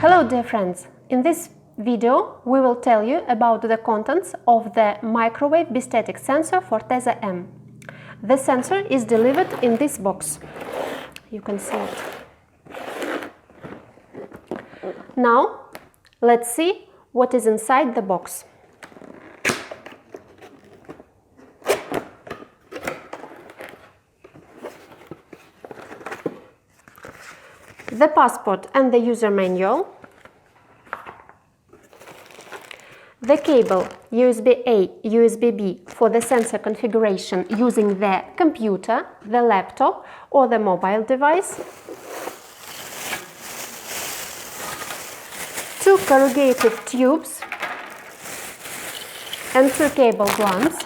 Hello dear friends! In this video we will tell you about the contents of the microwave bistatic sensor FORTEZA-M. The sensor is delivered in this box. You can see it. Now let's see what is inside the box. The passport and the user manual, the cable USB-A, USB-B for the sensor configuration using the computer, the laptop or the mobile device, two corrugated tubes and two cable glands,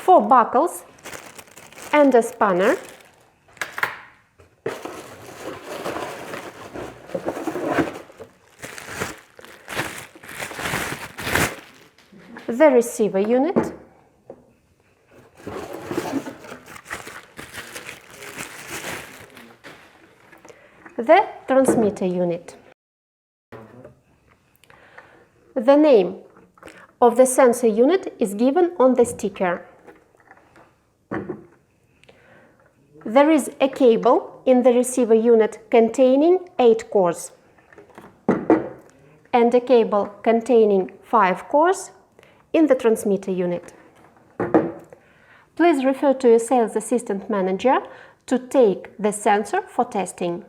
four buckles and a spanner, the receiver unit, the transmitter unit. The name of the sensor unit is given on the sticker. There is a cable in the receiver unit containing 8 cores and a cable containing 5 cores in the transmitter unit. Please refer to your sales assistant manager to take the sensor for testing.